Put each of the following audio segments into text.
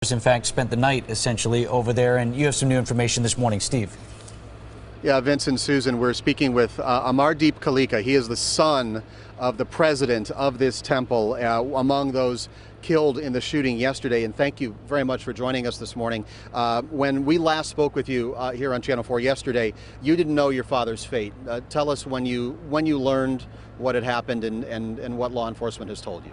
In fact, spent the night essentially over there, and you have some new information this morning, Steve. Yeah, Vince and Susan, we're speaking with Amardeep Kalika. He is the son of the president of this temple, among those killed in the shooting yesterday. And thank you very much for joining us this morning. When we last spoke with you here on Channel 4 yesterday, you didn't know your father's fate. Tell us when you learned what had happened and what law enforcement has told you.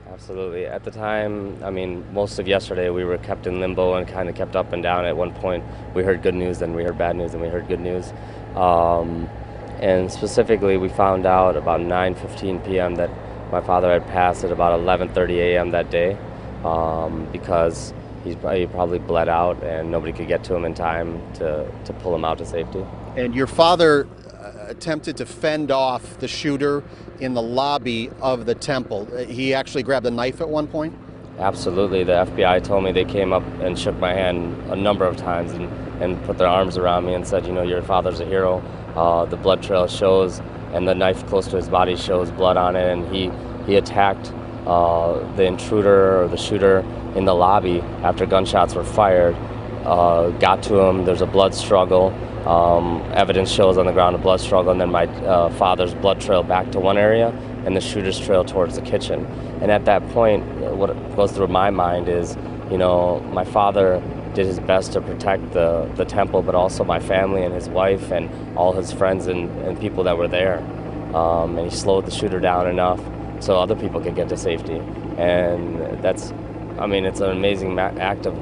Absolutely. At the time, I mean, most of yesterday we were kept in limbo and kind of kept up and down. At one point, we heard good news, then we heard bad news, and we heard good news. And specifically, we found out about 9:15 p.m. that my father had passed at about 11:30 a.m. that day because he probably bled out and nobody could get to him in time to pull him out to safety. And your father attempted to fend off the shooter in the lobby of the temple. He actually grabbed a knife at one point? Absolutely. The FBI told me they came up and shook my hand a number of times and put their arms around me and said, you know, your father's a hero. The blood trail shows, and the knife close to his body shows blood on it, and he attacked the intruder or the shooter in the lobby after gunshots were fired, got to him. There's a blood struggle. Evidence shows on the ground a blood struggle, and then my father's blood trail back to one area and the shooter's trail towards the kitchen. And at that point, what goes through my mind is, you know, my father did his best to protect the temple, but also my family and his wife and all his friends and people that were there. And he slowed the shooter down enough so other people could get to safety. And that's, I mean, it's an amazing act of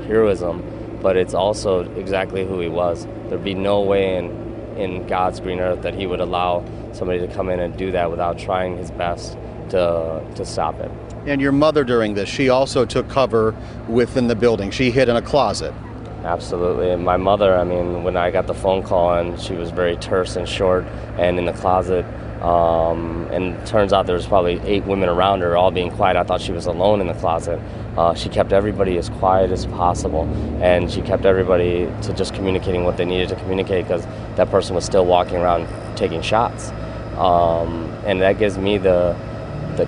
heroism, but it's also exactly who he was. There'd be no way in God's green earth that he would allow somebody to come in and do that without trying his best to stop it. And your mother during this, she also took cover within the building. She hid in a closet. Absolutely. And my mother, I mean, when I got the phone call, and she was very terse and short and in the closet, and it turns out there was probably 8 women around her all being quiet. I thought she was alone in the closet. She kept everybody as quiet as possible, and she kept everybody to just communicating what they needed to communicate because that person was still walking around taking shots. And that gives me the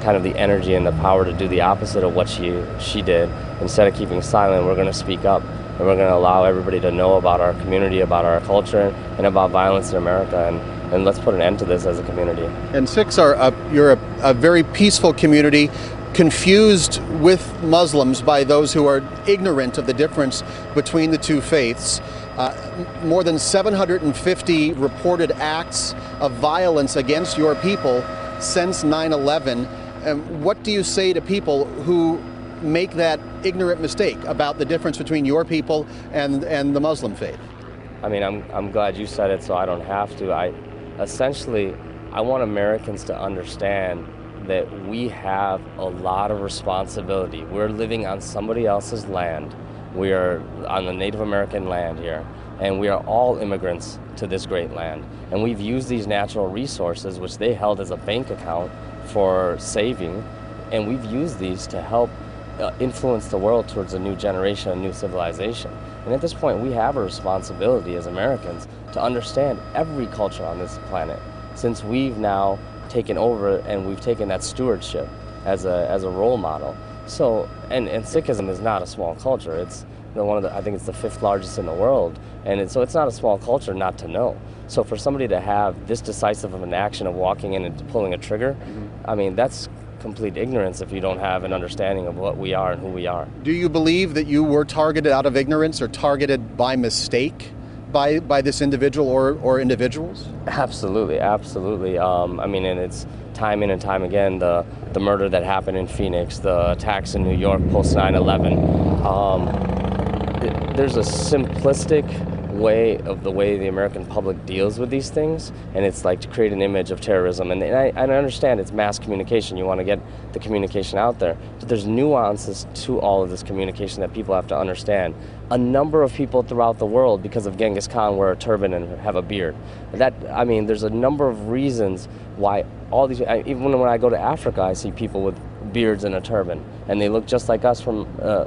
kind of the energy and the power to do the opposite of what she did. Instead of keeping silent, we're going to speak up, and we're going to allow everybody to know about our community, about our culture, and about violence in America, and let's put an end to this as a community. And Sikhs you're a very peaceful community, confused with Muslims by those who are ignorant of the difference between the two faiths. More than 750 reported acts of violence against your people since 9/11. What do you say to people who make that ignorant mistake about the difference between your people and the Muslim faith? I mean, I'm glad you said it so I don't have to. I want Americans to understand that we have a lot of responsibility. We're living on somebody else's land. We are on the Native American land here, and we are all immigrants to this great land. And we've used these natural resources, which they held as a bank account for saving, and we've used these to help influence the world towards a new generation, a new civilization. And at this point, we have a responsibility as Americans to understand every culture on this planet, since we've now taken over and we've taken that stewardship as a role model. So, and Sikhism is not a small culture. It's I think it's the 5th largest in the world, and so it's not a small culture not to know. So for somebody to have this decisive of an action of walking in and pulling a trigger, I mean, that's complete ignorance if you don't have an understanding of what we are and who we are. Do you believe that you were targeted out of ignorance or targeted by mistake by this individual or individuals? Absolutely, absolutely. I mean, and it's time in and time again, the murder that happened in Phoenix, the attacks in New York post 9/11. There's a simplistic way of the way the American public deals with these things, and it's like to create an image of terrorism. And I understand it's mass communication. You want to get the communication out there, but there's nuances to all of this communication that people have to understand. A number of people throughout the world, because of Genghis Khan, wear a turban and have a beard. I mean, there's a number of reasons why all these. Even when I go to Africa, I see people with beards and a turban, and they look just like us from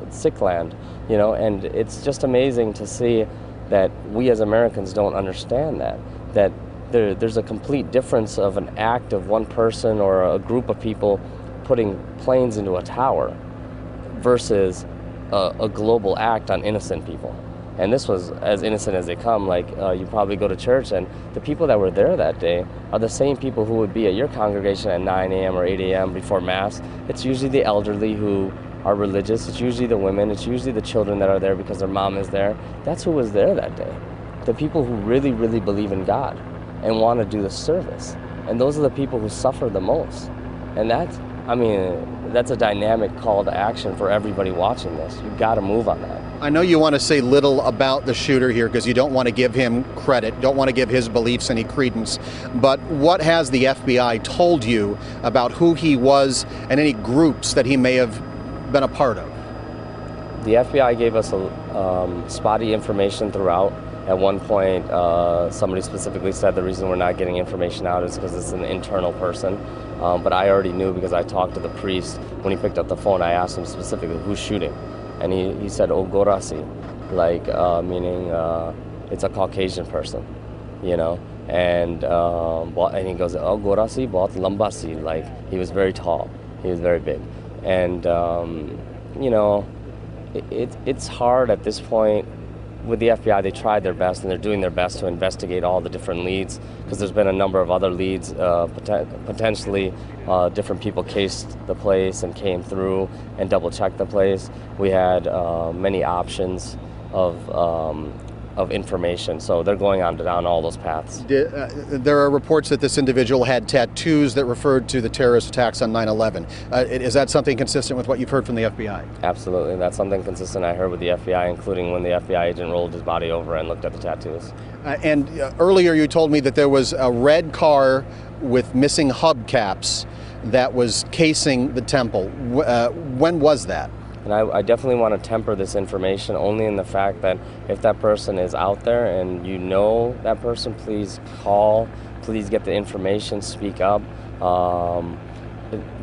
Sikh land, you know. And it's just amazing to see that we as Americans don't understand that there's a complete difference of an act of one person or a group of people putting planes into a tower versus a global act on innocent people. And this was as innocent as they come. Like, you probably go to church, and the people that were there that day are the same people who would be at your congregation at 9 a.m. or 8 a.m. before Mass. It's usually the elderly who are religious. It's usually the women. It's usually the children that are there because their mom is there. That's who was there that day. The people who really, really believe in God and want to do the service. And those are the people who suffer the most. And that's a dynamic call to action for everybody watching this. You've got to move on that. I know you want to say little about the shooter here because you don't want to give him credit, don't want to give his beliefs any credence, but what has the FBI told you about who he was and any groups that he may have been a part of? The FBI gave us spotty information throughout. At one point, somebody specifically said the reason we're not getting information out is because it's an internal person. But I already knew because I talked to the priest. When he picked up the phone, I asked him specifically, who's shooting? And he said, oh, Gorasi, like, meaning it's a Caucasian person, you know? And he goes, oh, Gorasi, bahut lamba si, like, he was very tall, he was very big. And, you know, it's hard at this point. With the FBI, they tried their best, and they're doing their best to investigate all the different leads, because there's been a number of other leads. Potentially, different people cased the place and came through and double-checked the place. We had many options of information, so they're going on down all those paths. There are reports that this individual had tattoos that referred to the terrorist attacks on 9/11. Is that something consistent with what you've heard from the FBI? Absolutely, that's something consistent I heard with the FBI, including when the FBI agent rolled his body over and looked at the tattoos. And earlier you told me that there was a red car with missing hubcaps that was casing the temple. When was that? And I definitely want to temper this information only in the fact that if that person is out there and you know that person, please call, please get the information, speak up.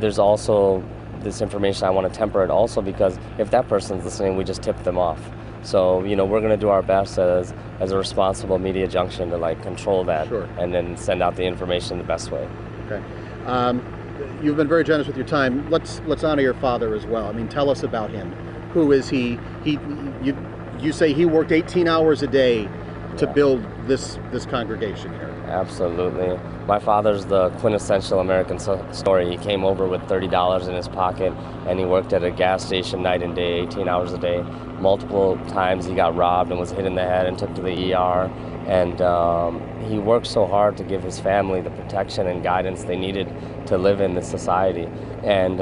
There's also this information I want to temper it also because if that person's listening, we just tip them off. So, you know, we're going to do our best as a responsible media junction to like control that. Sure. And then send out the information the best way. Okay. You've been very generous with your time. Let's honor your father as well. I mean, tell us about him. Who is he? You say he worked 18 hours a day to build this congregation here. Absolutely. My father's the quintessential American story. He came over with $30 in his pocket, and he worked at a gas station night and day, 18 hours a day. Multiple times he got robbed and was hit in the head and took to the ER. And he worked so hard to give his family the protection and guidance they needed to live in this society. And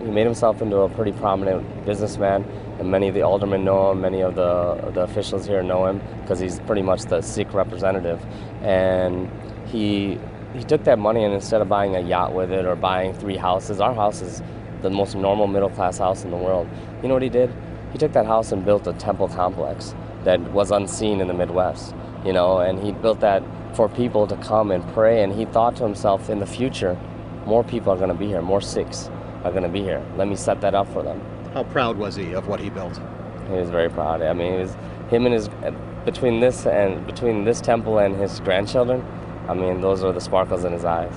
he made himself into a pretty prominent businessman, and many of the aldermen know him, many of the officials here know him, because he's pretty much the Sikh representative. And he took that money, and instead of buying a yacht with it or buying 3 houses, our house is the most normal middle-class house in the world. You know what he did? He took that house and built a temple complex that was unseen in the Midwest. You know, and he built that for people to come and pray, and he thought to himself, in the future, more people are going to be here, more Sikhs are going to be here. Let me set that up for them. How proud was he of what he built? He was very proud. I mean, it was him and his, between this temple and his grandchildren, I mean, those are the sparkles in his eyes.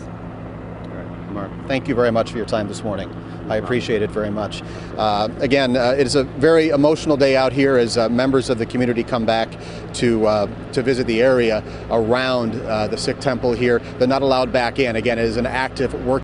All right, Mark, thank you very much for your time this morning. I appreciate it very much. Again, it is a very emotional day out here as members of the community come back to visit the area around the Sikh temple here. They're not allowed back in. Again, it is an active work.